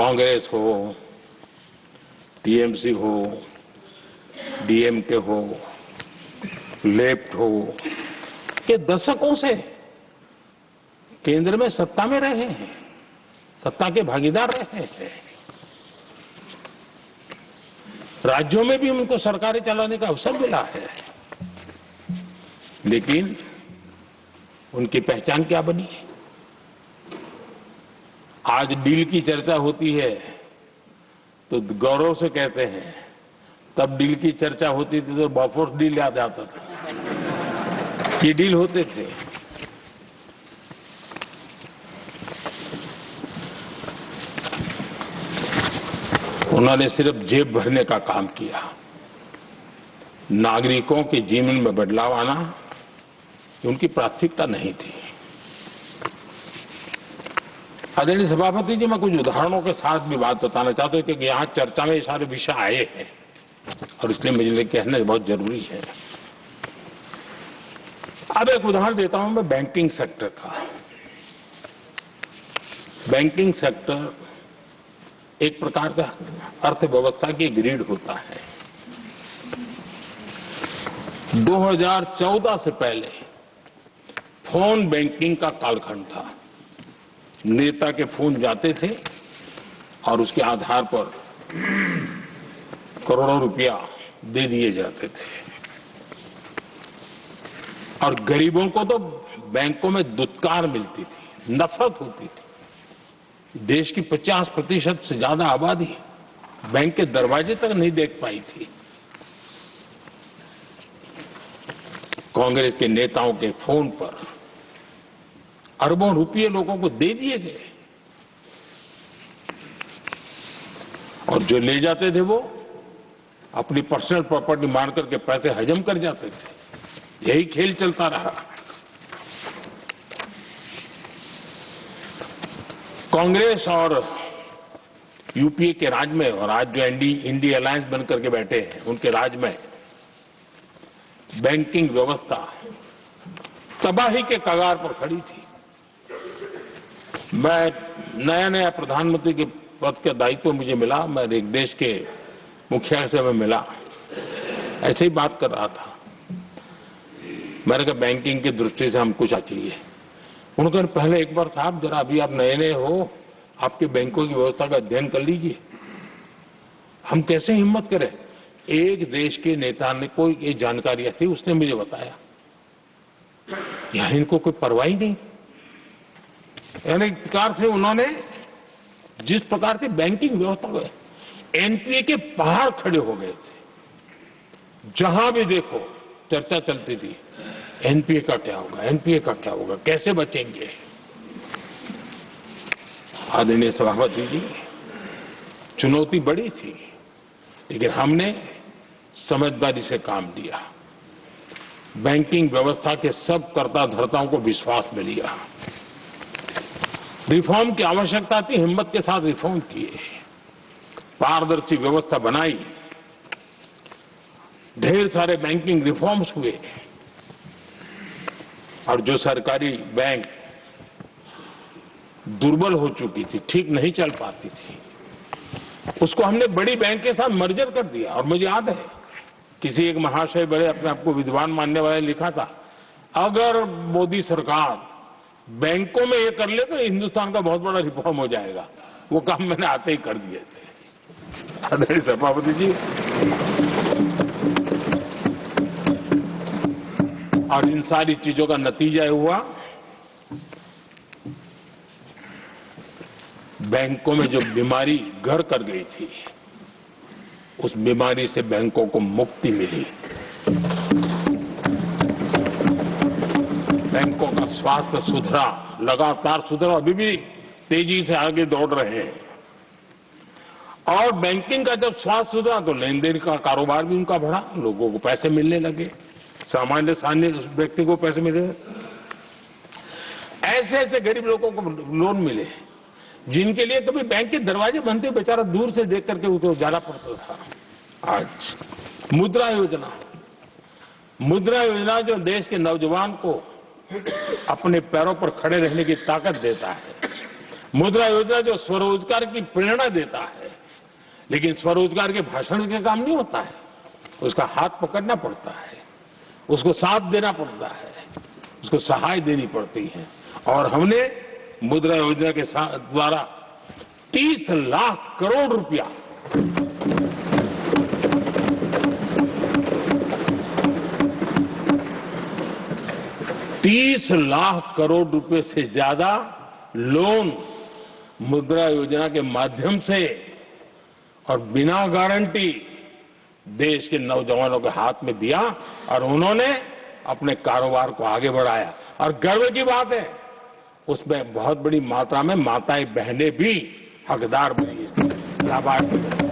कांग्रेस हो, टीएमसी हो, डीएमके हो, लेफ्ट हो, ये दशकों से केंद्र में सत्ता में रहे हैं, सत्ता के भागीदार रहे हैं। राज्यों में भी उनको सरकारें चलाने का अवसर मिला है, लेकिन उनकी पहचान क्या बनी? आज डील की चर्चा होती है तो गौरव से कहते हैं, तब डील की चर्चा होती थी तो बॉफोर्स डील याद आता था। ये डील होते थे। उन्होंने सिर्फ जेब भरने का काम किया। नागरिकों के जीवन में बदलाव आना उनकी प्राथमिकता नहीं थी। आदरणीय सभापति जी, मैं कुछ उदाहरणों के साथ भी बात बताना चाहता हूं क्योंकि यहां चर्चा में ये सारे विषय आए हैं और इसलिए मुझे कहना बहुत जरूरी है। अब एक उदाहरण देता हूं मैं बैंकिंग सेक्टर का। बैंकिंग सेक्टर एक प्रकार का अर्थव्यवस्था की ग्रिड होता है। 2014 से पहले फोन बैंकिंग का कालखंड था। नेता के फोन जाते थे और उसके आधार पर करोड़ों रुपया दे दिए जाते थे और गरीबों को तो बैंकों में दुत्कार मिलती थी, नफरत होती थी। देश की 50% से ज्यादा आबादी बैंक के दरवाजे तक नहीं देख पाई थी। कांग्रेस के नेताओं के फोन पर अरबों रुपये लोगों को दे दिए गए और जो ले जाते थे वो अपनी पर्सनल प्रॉपर्टी मान करके पैसे हजम कर जाते थे। यही खेल चलता रहा। कांग्रेस और यूपीए के राज में और आज जो इंडी अलायंस बनकर के बैठे हैं उनके राज में बैंकिंग व्यवस्था तबाही के कगार पर खड़ी थी। मैं नया प्रधानमंत्री के पद का दायित्व मुझे मिला, मैं एक देश के मुखिया से मैं मिला, ऐसे ही बात कर रहा था। मैंने कहा बैंकिंग की दृष्टि से हम कुछ चाहिए। उन्होंने कहा पहले एक बार साहब जरा अभी आप नए हो, आपके बैंकों की व्यवस्था का अध्ययन कर लीजिए। हम कैसे हिम्मत करें? एक देश के नेता ने कोई ये जानकारियां थी, उसने मुझे बताया। यहां इनको कोई परवाह ही नहीं। यानी एक प्रकार से उन्होंने जिस प्रकार से बैंकिंग व्यवस्था को एनपीए के पहाड़ खड़े हो गए थे। जहां भी देखो चर्चा चलती थी, एनपीए का क्या होगा, एनपीए का क्या होगा, कैसे बचेंगे। आदरणीय सभापति जी, चुनौती बड़ी थी, लेकिन हमने समझदारी से काम लिया। बैंकिंग व्यवस्था के सब कर्ता धर्ताओं को विश्वास में लिया। रिफॉर्म की आवश्यकता थी, हिम्मत के साथ रिफॉर्म किए, पारदर्शी व्यवस्था बनाई, ढेर सारे बैंकिंग रिफॉर्म्स हुए और जो सरकारी बैंक दुर्बल हो चुकी थी, ठीक नहीं चल पाती थी, उसको हमने बड़ी बैंक के साथ मर्जर कर दिया। और मुझे याद है किसी एक महाशय बड़े अपने आप को विद्वान मानने वाले लिखा था, अगर मोदी सरकार बैंकों में ये कर ले तो हिंदुस्तान का बहुत बड़ा रिफॉर्म हो जाएगा। वो काम मैंने आते ही कर दिए थे। आदरणीय सभापति जी, और इन सारी चीजों का नतीजा हुआ बैंकों में जो बीमारी घर कर गई थी, उस बीमारी से बैंकों को मुक्ति मिली। बैंकों का स्वास्थ्य सुधरा, लगातार सुधरा, अभी भी तेजी से आगे दौड़ रहे हैं। और बैंकिंग का जब स्वास्थ्य सुधरा तो लेन देन का कारोबार भी उनका बढ़ा, लोगों को पैसे मिलने लगे, सामान्य व्यक्ति को पैसे मिले। ऐसे ऐसे गरीब लोगों को लोन मिले जिनके लिए कभी बैंक के दरवाजे बंद थे, बेचारा दूर से देख करके उसे जाना पड़ता था। आज मुद्रा योजना जो देश के नौजवान को अपने पैरों पर खड़े रहने की ताकत देता है, मुद्रा योजना जो स्वरोजगार की प्रेरणा देता है, लेकिन स्वरोजगार के भाषण के काम नहीं होता है। उसका हाथ पकड़ना पड़ता है, उसको साथ देना पड़ता है, उसको सहाय देनी पड़ती है। और हमने मुद्रा योजना के द्वारा 30 लाख करोड़ रुपया ₹30 लाख से ज्यादा लोन मुद्रा योजना के माध्यम से और बिना गारंटी देश के नौजवानों के हाथ में दिया और उन्होंने अपने कारोबार को आगे बढ़ाया। और गर्व की बात है, उसमें बहुत बड़ी मात्रा में माताएं बहनें भी हकदार बनी, लाभार्थी बनी।